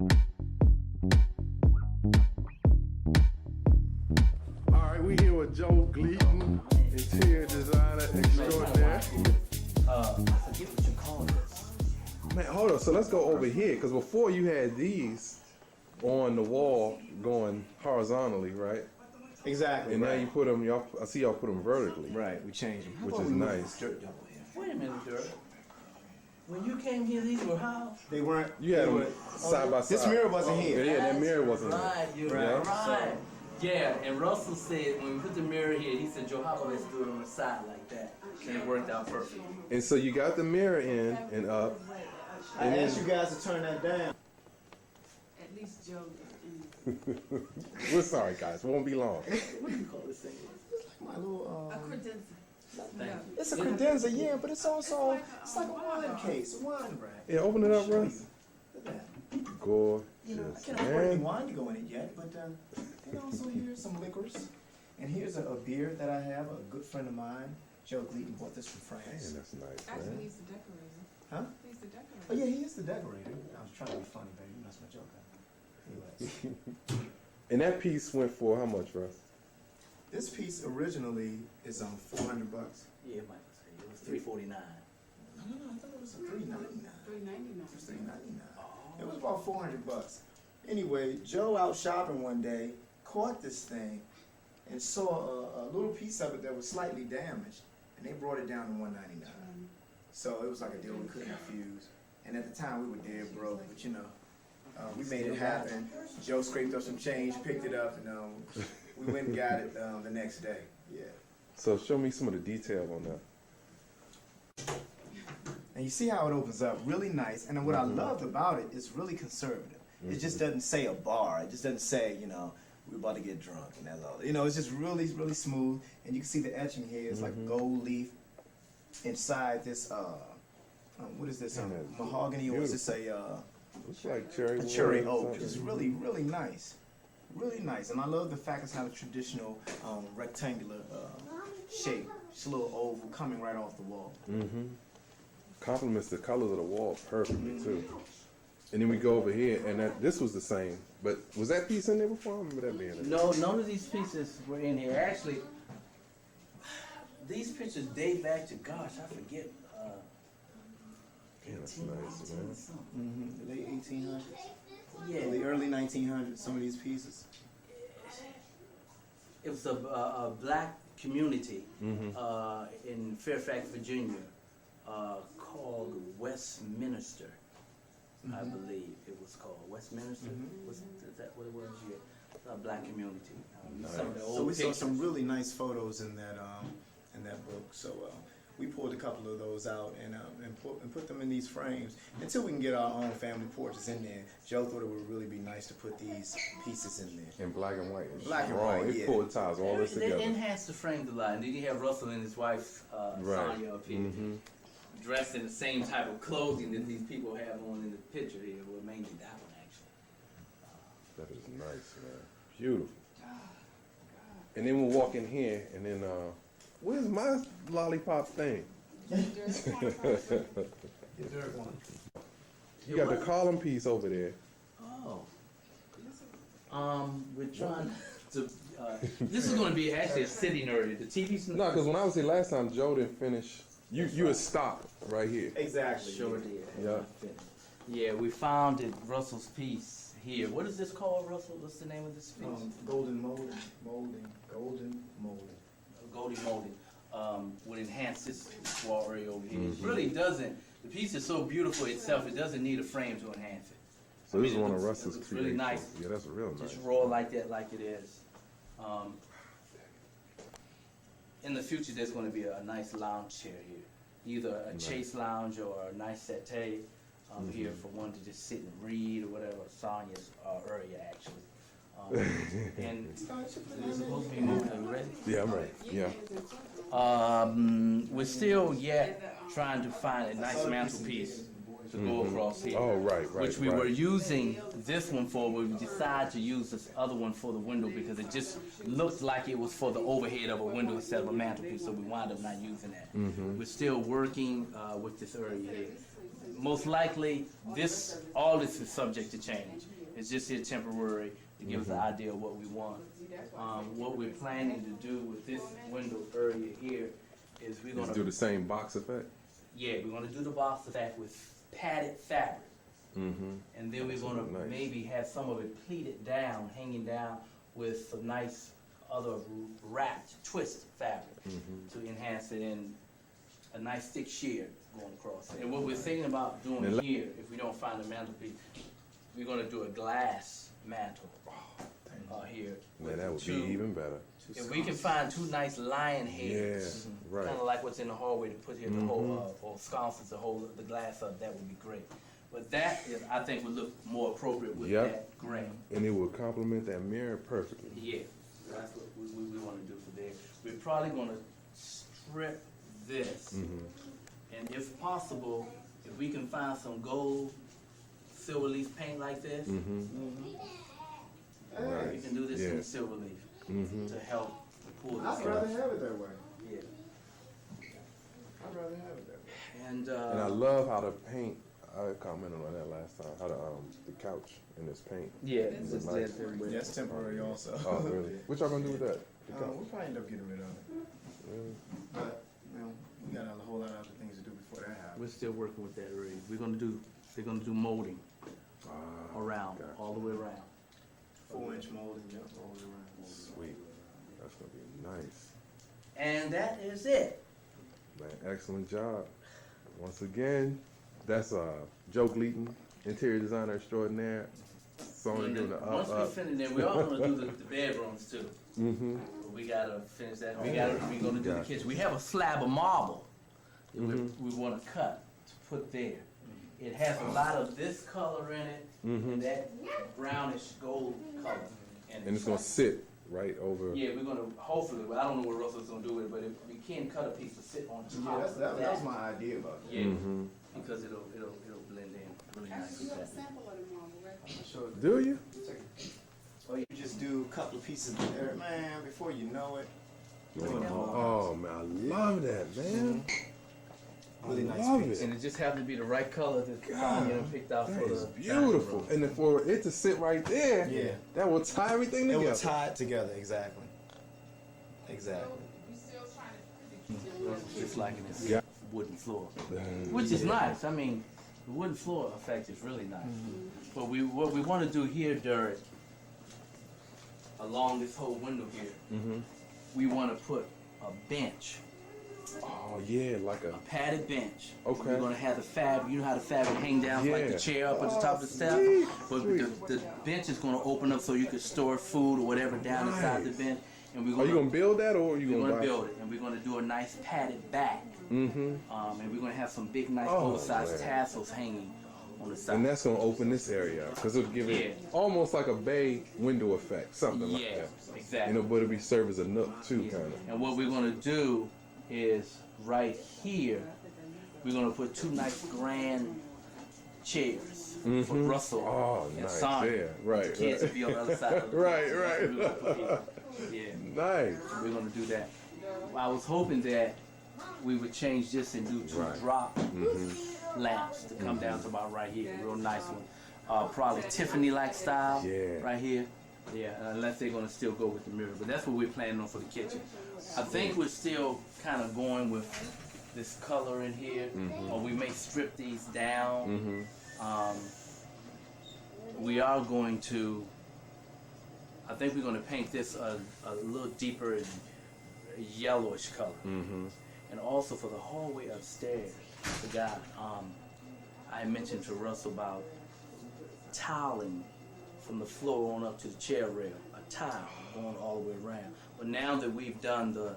All right, we here with Joe Gleaton, interior designer extraordinaire. I forget what you call this. Man, hold on. So let's go over here, because before you had these on the wall going horizontally, right? Exactly. And right. now you put them. Y'all, I see y'all put them vertically, Right, we changed them. which is nice. Wait a minute, Dirk. When you came here, these were how? They weren't. You had they them were- side by side. This mirror wasn't here. Yeah, that mirror wasn't there. Right, you're Right. right. Yeah, and Russell said when we put the mirror here, he said, Joe, how about let's do it on the side like that? And it worked out perfect. And so you got the mirror in and up. I asked you guys to turn that down. At least Joe. We're sorry, guys. It won't be long. What do you call this thing? My little, A credenza. Thank you. it's a credenza, yeah, but it's also, it's like a wine case, a wine rack. Yeah, open it up, Russ. Look at that. Gorgeous, You know, I can't afford any man. wine to go in it yet, but and also here's some liquors. And here's a beer that I have, a good friend of mine, Joe Gleaton, bought this from Man, France. that's nice, Actually, man. he's the decorator. Huh? He's the decorator. Oh yeah, he is the decorator. I was trying to be funny, baby. That's my joke. Anyways. And that piece went for how much, Russ? This piece originally is $400. Yeah, it might say it was $349. No, I thought it was $399. $3.99. It was $399. It was about $400. Anyway, Joe out shopping one day, caught this thing, and saw a little piece of it that was slightly damaged, and they brought it down to $199. So it was like a deal we couldn't refuse. And at the time we were dead broke, but you know, we made it happen. Joe scraped up some change, picked it up, and we went and got it the next day. Yeah. So show me some of the detail on that. And you see how it opens up, really nice. And what I loved about it is really conservative. It just doesn't say a bar. It just doesn't say, you know, we're about to get drunk and that's all. You know, it's just really, really smooth. And you can see the etching here. It's like gold leaf inside this. What is this? Mahogany, or is this Looks like cherry a wood cherry or oak? something. It's really, really nice. Really nice. And I love the fact it's not a traditional rectangular shape. It's a little oval coming right off the wall. Mm-hmm. Complements the colors of the wall perfectly too. And then we go over here, and this was the same. But was that piece in there before? I remember that being in there. No, none of these pieces were in here. Actually, these pictures date back to, gosh, I forget. Yeah, that's nice, man. The late 1800s. Yeah, The early 1900s, some of these pieces. it was a black community Mm-hmm. in Fairfax, Virginia, called Westminster. I believe it was called Westminster. Is that what it was? Yeah, a black community. Some of the old So we saw pictures. some really nice photos in that book. So we pulled a couple of those out and put them in these frames until we can get our own family portraits in there. Joe thought it would really be nice to put these pieces in there. In black and white. It's Black and strong. white, It yeah. pulled ties all this They together. enhanced the frames a lot. And then you have Russell and his wife, Right. Sonia, up here, Mm-hmm. dressed in the same type of clothing that these people have on in the picture here. Well, mainly that one, actually. That is nice, man. Beautiful. And then we'll walk in here, and then where's my lollipop thing? You got the column piece over there. Oh. We're trying to. This is going to be actually a sitting area. The TV's No, because when I was here last time, Joe didn't finish. You had stopped right here. Exactly. Sure did. Yeah. Yeah, we found it, Russell's piece here. What is this called, Russell? What's the name of this piece? Golden molding. Goldie molding. Would enhance this wall area over here. It really doesn't. The piece is so beautiful itself, it doesn't need a frame to enhance it. So I this is mean, one it of looks- Russ's it looks creations. really nice. Yeah, that's real nice. Just raw like that, like it is. In the future, there's going to be a nice lounge chair here, either a chase lounge or a nice settee here for one to just sit and read or whatever. Sonia's area actually. And it's supposed to be moving. Are you ready? Yeah, I'm ready. Yeah. We're still yet trying to find a nice mantelpiece to go across here. Oh, right. Which we were using this one for, but we decided to use this other one for the window because it just looked like it was for the overhead of a window instead of a mantelpiece, so we wound up not using that. We're still working with this area here. most likely, all this is subject to change. It's just here temporary to give us an idea of what we want. What we're planning to do with this window area here is we're Just gonna do the same box effect. yeah, we're gonna do the box effect with padded fabric. Mm-hmm. And then we're That's gonna nice. maybe have some of it pleated down, hanging down with some nice other wrapped, twisted fabric to enhance it in a nice thick sheer going across it. And what we're thinking about doing And here, if we don't find a mantelpiece, we're gonna do a glass mantle here. Man, that would be Two- even better. If we can find two nice lion heads, Yeah, right. kind of like what's in the hallway to put here to hold, or sconces to hold the glass up, that would be great. But that is, I think, would look more appropriate with Yep. that gray. And it would complement that mirror perfectly. Yeah, that's what we want to do for there. We're probably going to strip this, and if possible, if we can find some gold, silver leaf paint like this, we can do this in Yeah. silver leaf to help pull this I'd in. rather have it that way. Yeah. I'd rather have it that way. And And I love how the paint. I commented on that last time. How the couch in this paint. yeah, It's it's nice. That's temporary also. Oh, really? What y'all gonna do with that? The couch? We'll probably end up getting rid of it. Really? But, we got a whole lot of other things to do before that happens. we're still working with that already. They're gonna do molding Ah, around, gotcha. all the way around. 4-inch molding, yep, all around. Sweet. That's gonna be nice. And that is it. Man, excellent job. Once again, that's Joe Gleaton, interior designer extraordinaire. Song And doing then the once we up. finish that, we're all gonna do the bedrooms too. Mm-hmm. But we gotta finish that. We're gonna do the Gotcha. kitchen. We have a slab of marble that we wanna cut to put there. It has a lot of this color in it and that brownish gold color. And it's gonna sit right over. yeah, we're gonna hopefully. Well, I don't know what Russell's gonna do with it, but if we can cut a piece to sit on top. Yeah, of that was my idea about it. Yeah, Mm-hmm. because it'll blend in really nice Actually, with you have a that. sample of the marble, right? Sure. Do you? Or you just do a couple of pieces there, man, before you know it. Oh man, I love that, man. Really I nice love piece. it. And it just happened to be the right color that Sonya picked out That for is the beautiful. dining room. And for it to sit right there, Yeah. that will tie everything It together. will tie it together, exactly. Exactly. We still trying to put the kitchen Russell's just liking this Yeah. wooden floor, which is nice. I mean, the wooden floor effect is really nice. But what we want to do here, Derek, along this whole window here, we want to put a bench, Oh yeah, like a a. padded bench. Okay. We're gonna have the fabric. You know how the fabric hang down like Yeah. the chair up at the top of the step. sweet, But sweet. the bench is gonna open up so you can store food or whatever down inside the Nice. bench. And we're Are you gonna build that or are you we're gonna gonna buy? build it, and we're gonna do a nice padded back. Mm-hmm. And we're gonna have some big, nice Oh, oversized man. tassels hanging on the side. And that's gonna open this area up because it'll give it Yeah. almost like a bay window effect, something like yeah, that. exactly. And but it'll be serve as a nook too, Yeah. kind of. And what we're gonna do is right here, we're gonna put two nice grand chairs for Russell Oh, and nice. Sonya. Yeah, right. The kids will be on the other side of the Right, That's right. what we're gonna put here. Yeah. Nice. We're gonna do that. I was hoping that we would change this and do two Right. drop lamps to come down to about right here, real nice one. Probably Tiffany-like style, Yeah. right here. Yeah, unless they're gonna still go with the mirror, but that's what we're planning on for the kitchen. I think we're still kind of going with this color in here, or we may strip these down. We are going to. I think we're going to paint this a little deeper yellowish color. And also for the hallway upstairs, I forgot, I mentioned to Russell about tiling from the floor on up to the chair rail, a tile going all the way around. But now that we've done the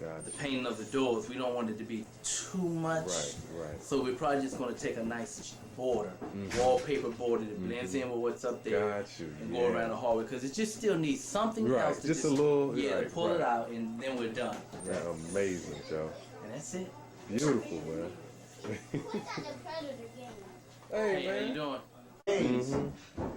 Gotcha. painting of the doors, we don't want it to be too much. Right, right. So we're probably just going to take a nice border, wallpaper border that blends in with what's up there, Got you. and go around the hallway because it just still needs something Right, else to just a little- yeah, right, to pull it right. out, and then we're done. Yeah, amazing, Joe. And that's it. Beautiful, man. Hey, how you doing?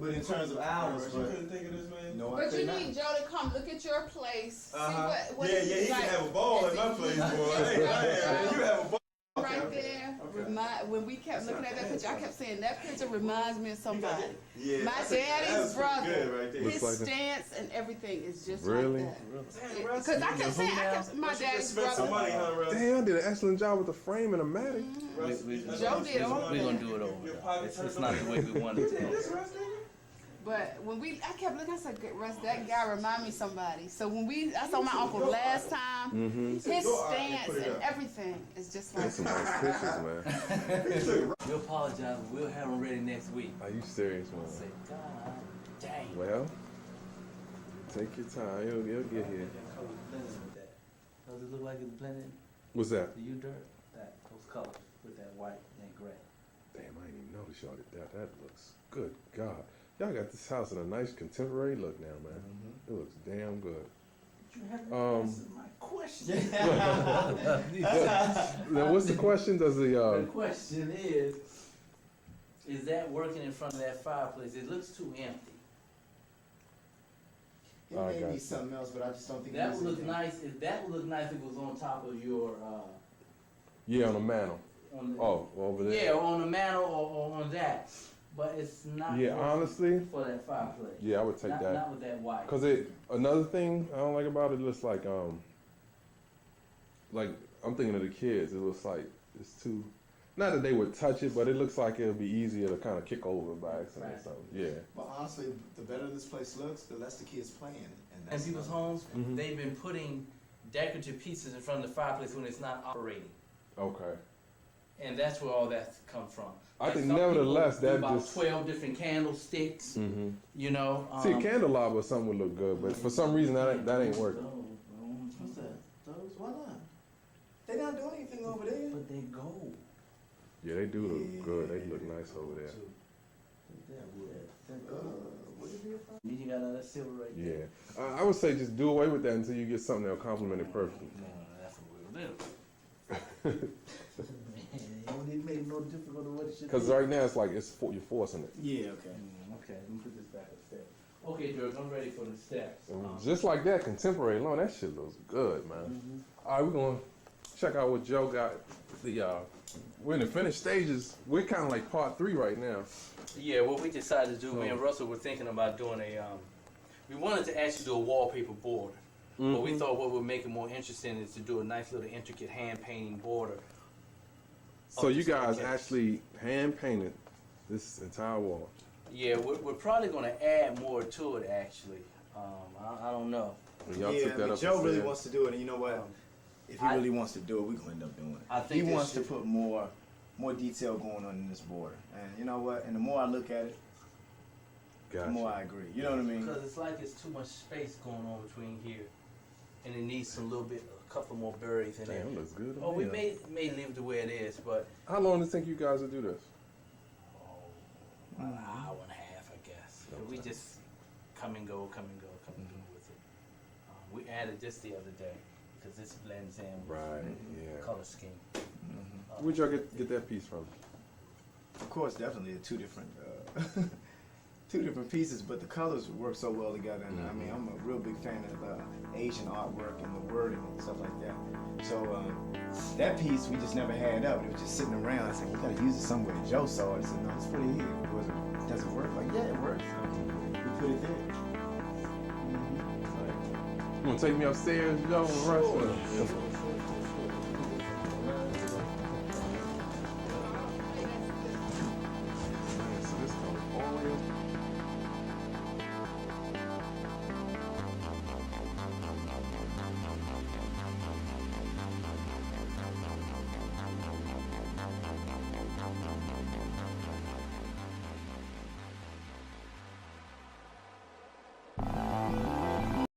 But in terms of hours, but think of this, man. no, I But you could not. need Joe to come look at your place. Uh-huh. See what Yeah, it's he like. can have a ball at my place, boy. Hey, you have a ball. Right there. Okay. when we kept looking at that picture, I kept saying that picture reminds me of somebody. Yeah, My that daddy's was pretty brother. good right there. His Looks like stance and everything is just Really? like that. Because I kept saying, my daddy's Spent some brother. money, huh, Russ? Damn, I did an excellent job with the frame and the matic. Joe did all of We're gonna that. do it over. Though. It's not the way we wanted it to go. But when I kept looking, I said, Russ, that guy remind me of somebody. So when I saw my uncle last time, his stance and everything is just like That's some nice pictures, man. We apologize. We'll have them ready next week. Are you serious, man? Say, God dang. Well, take your time. It'll get here. Does it look like it's blended? What's that? Do you dirt? Those colors with that white and gray. Damn, I didn't even notice y'all did that. That looks good. God. Y'all got this house in a nice contemporary look now, man. It looks damn good. You haven't answered my question. Now, what's the question? Does The the question is that working in front of that fireplace? It looks too empty. It I may got be you. something else, but I just don't think That it is would look anything. nice. That would look nice if it was on top of your. yeah, on the mantle? On the, Oh, over there. yeah, on the mantle or on that. But it's not. Yeah, working honestly, For that fireplace. yeah, I would take not, that. Not with that white. Cause another thing I don't like about it looks like I'm thinking of the kids. It looks like it's too. Not that they would touch it, but it looks like it would be easier to kind of kick over by accident or Right. something. Yeah. But honestly, the better this place looks, the less the kids playing. And In that's people's another homes, thing. they've been putting decorative pieces in front of the fireplace when it's not operating. Okay. And that's where all that's come from. I Like think some nevertheless people do that about just 12 different candlesticks, mm-hmm. you know. See, a candelabra or something would look good, but for some reason that ain't working. What's that? Those? Why not? They not doing anything over there. But they gold. Yeah, they do look good. They look nice over there. What is it? You got all that silver right there. Yeah, I would say just do away with that until you get something that'll complement it perfectly. No, that's what we'll do. It made no difference on what it should Because be. right now it's like you're forcing it. Yeah, okay. Okay, let me put this back a step. Okay, George, I'm ready for the steps. Just like that, contemporary alone, that shit looks good, man. All right, we're gonna check out what Joe got. We're in the finished stages. We're kind of like part 3 right now. Yeah, what we decided to do, me and Russell were thinking about doing we wanted to actually do a wallpaper border. But we thought what would make it more interesting is to do a nice little intricate hand painting border. So you the guys staircase. actually hand painted this entire wall. Yeah, we're probably going to add more to it, actually. I don't know. And y'all Yeah, took that but up Joe the really stairs. wants to do it, and you know what? If he I- really wants to do it, we're gonna end up doing it. I think he it wants to should- put more detail going on in this border, and you know what? And the more I look at it, the more Gotcha. I agree. You know what I mean? Because it's like it's too much space going on between here. And it needs a couple more berries in there. Damn, looks good. to Oh, we me. may leave it the way it is, but How long do you think you guys will do this? about an hour and a half, I guess. But we Okay. just come and go with it. We added this the other day because this blends in with Right. the Yeah. color scheme. Where'd y'all get that piece from? Of course, definitely two different two different pieces, but the colors work so well together. And I mean, I'm a real big fan of Asian artwork and the wording and stuff like that. So that piece we just never had up. It was just sitting around. I said, we gotta use it somewhere. And Joe saw it. I said, no, let's put it here. Does it work? Like, yeah, it works. So we put it there. You want to take me upstairs, Joe, and Russ?